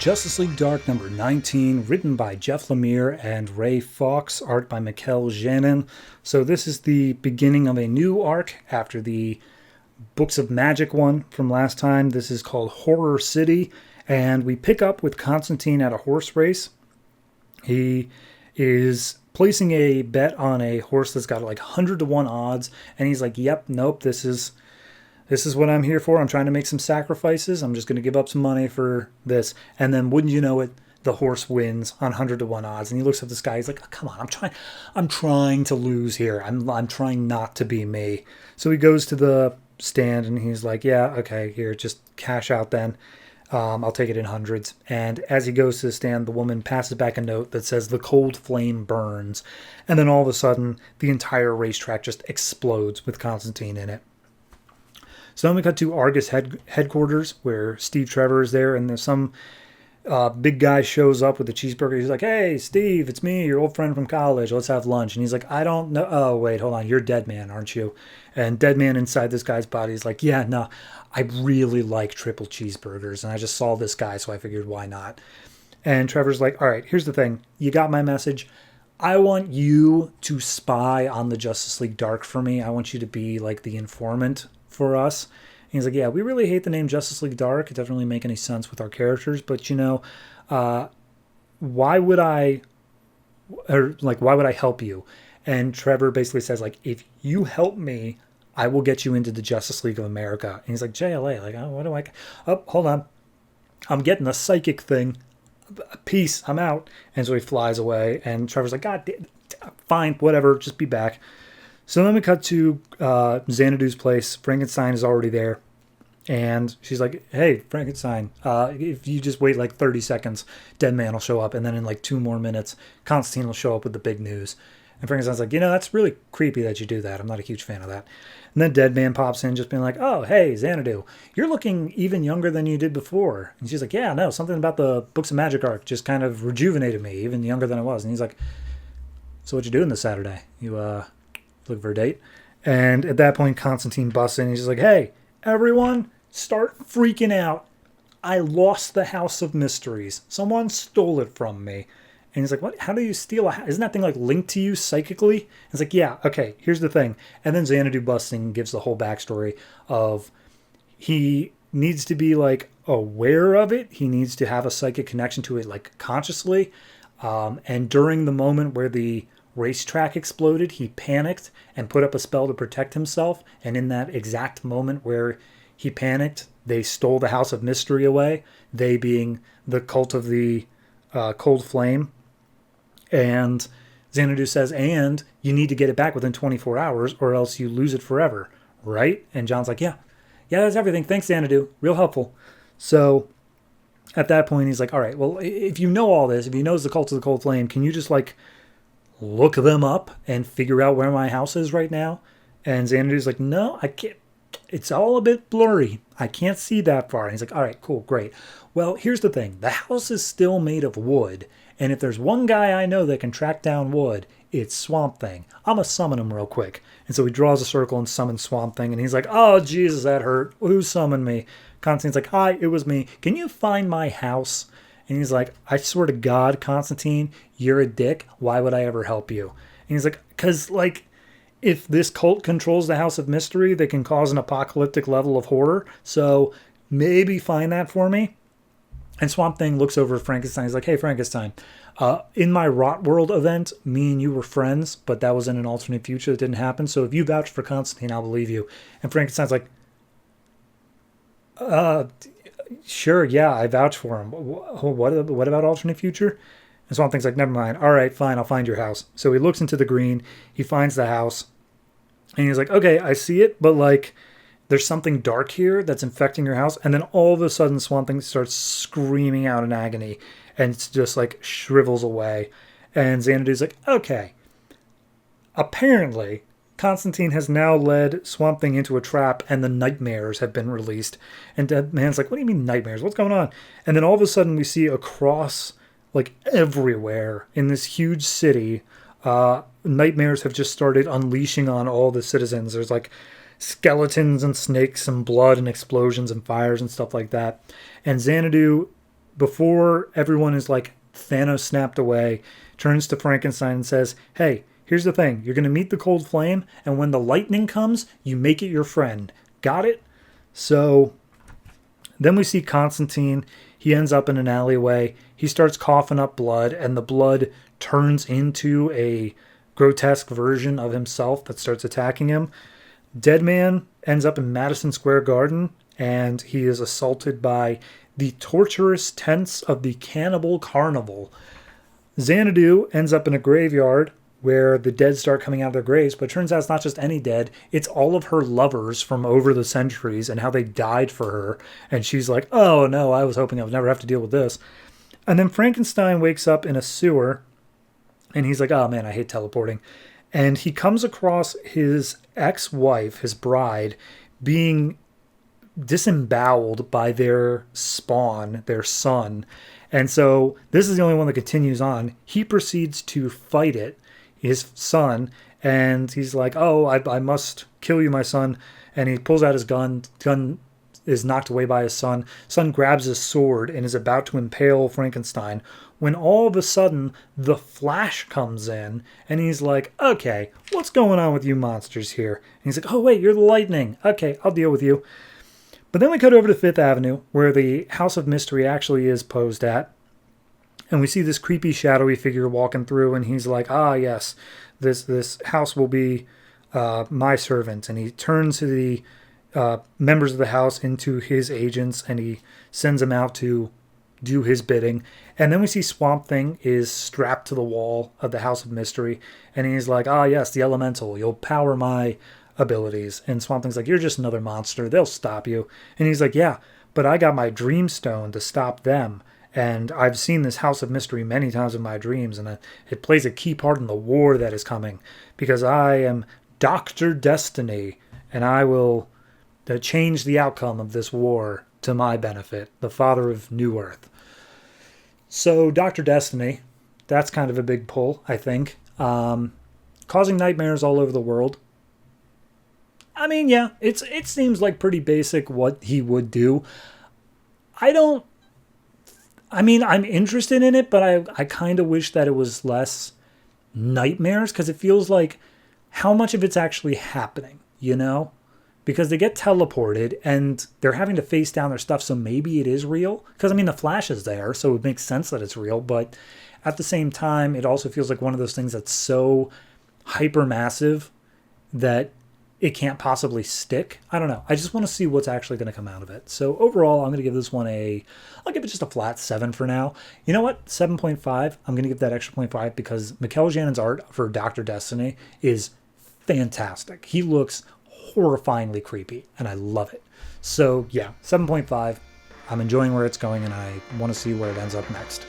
Justice League Dark number 19, written by Jeff Lemire and Ray Fawkes, art by Mikkel Janin. So this is the beginning of a new arc after the Books of Magic one from last time. This is called Horror City, and we pick up with Constantine at a horse race. He is placing a bet on a horse that's got like 100 to 1 odds, and he's like, yep, nope, this is what I'm here for. I'm trying to make some sacrifices. I'm just going to give up some money for this. And then wouldn't you know it, the horse wins on 100 to 1 odds. And he looks at this guy. He's like, oh, come on, I'm trying to lose here. I'm trying not to be me. So he goes to the stand and he's like, yeah, okay, here, just cash out then. I'll take it in hundreds. And as he goes to the stand, the woman passes back a note that says the cold flame burns. And then all of a sudden, the entire racetrack just explodes with Constantine in it. So then we cut to Argus headquarters where Steve Trevor is there, and there's some big guy shows up with a cheeseburger. He's like, hey, Steve, it's me, your old friend from college. Let's have lunch. And he's like, I don't know. Oh, wait, hold on. You're Dead Man, aren't you? And Dead Man inside this guy's body is like, yeah, no, I really like triple cheeseburgers. And I just saw this guy, so I figured, why not? And Trevor's like, all right, here's the thing. You got my message. I want you to spy on the Justice League Dark for me. I want you to be like the informant for us. And he's like, yeah, we really hate the name Justice League Dark. It doesn't really make any sense with our characters, but why would I help you? And Trevor basically says, like, if you help me, I will get you into the Justice League of America. And he's like, JLA, like, oh, what do I, oh, hold on, I'm getting a psychic thing. Peace, I'm out. And so he flies away, and Trevor's like, God damn, fine, whatever, just be back. So then we cut to Xanadu's place. Frankenstein is already there. And she's like, hey, Frankenstein, if you just wait like 30 seconds, Dead Man will show up. And then in like 2 more minutes, Constantine will show up with the big news. And Frankenstein's like, that's really creepy that you do that. I'm not a huge fan of that. And then Dead Man pops in just being like, oh, hey, Xanadu, you're looking even younger than you did before. And she's like, yeah, no, something about the Books of Magic arc just kind of rejuvenated me, even younger than I was. And he's like, so what you doing this Saturday? You, looking for a date? And at that point, Constantine busts in. He's just like, hey, everyone, start freaking out. I lost the House of Mysteries. Someone stole it from me. And he's like, what? How do you steal a house? Isn't that thing like linked to you psychically? And it's like, yeah, okay, here's the thing. And then Xanadu busts in and gives the whole backstory of he needs to be like aware of it. He needs to have a psychic connection to it like consciously. And during the moment where the racetrack exploded, he panicked and put up a spell to protect himself. And in that exact moment where he panicked, they stole the House of Mystery away, they being the cult of the cold flame. And Xanadu says, and you need to get it back within 24 hours or else you lose it forever, right? And John's like, yeah, that's everything. Thanks, Xanadu. Real helpful. So at that point, he's like, all right, well, if you know all this, if you know it's the cult of the cold flame, can you just like look them up and figure out where my house is right now? And Xanadu's like, no, I can't. It's all a bit blurry. I can't see that far. And he's like, all right, cool, great. Well, here's the thing. The house is still made of wood. And if there's one guy I know that can track down wood, it's Swamp Thing. I'm going to summon him real quick. And so he draws a circle and summons Swamp Thing. And he's like, oh, Jesus, that hurt. Who summoned me? Constantine's like, hi, it was me. Can you find my house? And he's like, I swear to God, Constantine, you're a dick. Why would I ever help you? And he's like, because, like, if this cult controls the House of Mystery, they can cause an apocalyptic level of horror. So maybe find that for me. And Swamp Thing looks over at Frankenstein. He's like, hey, Frankenstein, in my Rot World event, me and you were friends, but that was in an alternate future that didn't happen. So if you vouch for Constantine, I'll believe you. And Frankenstein's like, sure, yeah, I vouch for him. What about alternate future? And Swamp Thing's like, never mind. All right, fine, I'll find your house. So he looks into the green. He finds the house. And he's like, okay, I see it, but like there's something dark here that's infecting your house. And then all of a sudden Swamp Thing starts screaming out in agony and it's just like shrivels away. And Xanadu's like, okay. Apparently, Constantine has now led Swamp Thing into a trap and the nightmares have been released. And Dead Man's like, what do you mean nightmares? What's going on? And then all of a sudden we see across like everywhere in this huge city, nightmares have just started unleashing on all the citizens. There's like skeletons and snakes and blood and explosions and fires and stuff like that. And Xanadu before everyone is like Thanos snapped away, turns to Frankenstein and says, hey, here's the thing. You're going to meet the cold flame, and when the lightning comes, you make it your friend. Got it? So then we see Constantine. He ends up in an alleyway. He starts coughing up blood, and the blood turns into a grotesque version of himself that starts attacking him. Deadman ends up in Madison Square Garden, and he is assaulted by the torturous tents of the Cannibal Carnival. Xanadu ends up in a graveyard where the dead start coming out of their graves, but it turns out it's not just any dead, it's all of her lovers from over the centuries and how they died for her. And she's like, oh no, I was hoping I would never have to deal with this. And then Frankenstein wakes up in a sewer, and he's like, oh man, I hate teleporting. And he comes across his ex-wife, his bride, being disemboweled by their spawn, their son. And so this is the only one that continues on. He proceeds to fight it, his son, and he's like, oh, I must kill you, my son. And he pulls out his gun. Gun is knocked away by his son. Son grabs his sword and is about to impale Frankenstein when all of a sudden the Flash comes in, and he's like, okay, what's going on with you monsters here? And he's like, oh wait, you're the lightning. Okay, I'll deal with you. But then we cut over to Fifth Avenue, where the House of Mystery actually is posed at. And we see this creepy, shadowy figure walking through, and he's like, ah, yes, this house will be my servant. And he turns to the members of the house into his agents, and he sends them out to do his bidding. And then we see Swamp Thing is strapped to the wall of the House of Mystery, and he's like, ah, yes, the elemental, you'll power my abilities. And Swamp Thing's like, you're just another monster, they'll stop you. And he's like, yeah, but I got my Dreamstone to stop them. And I've seen this House of Mystery many times in my dreams, and it plays a key part in the war that is coming, because I am Dr. Destiny, and I will change the outcome of this war to my benefit, the father of New Earth. So Dr. Destiny, that's kind of a big pull, I think. Causing nightmares all over the world. I mean, yeah, it seems like pretty basic what he would do. I'm interested in it, but I kind of wish that it was less nightmares, because it feels like how much of it's actually happening, you know? Because they get teleported and they're having to face down their stuff, so maybe it is real. Because, I mean, the Flash is there, so it makes sense that it's real. But at the same time, it also feels like one of those things that's so hypermassive that it can't possibly stick. I don't know. I just want to see what's actually going to come out of it. So overall, I'm going to give this one I'll give it just a flat 7 for now. You know what? 7.5. I'm going to give that extra 0.5 because Mikel Janon's art for Dr. Destiny is fantastic. He looks horrifyingly creepy, and I love it. So yeah, 7.5. I'm enjoying where it's going, and I want to see where it ends up next.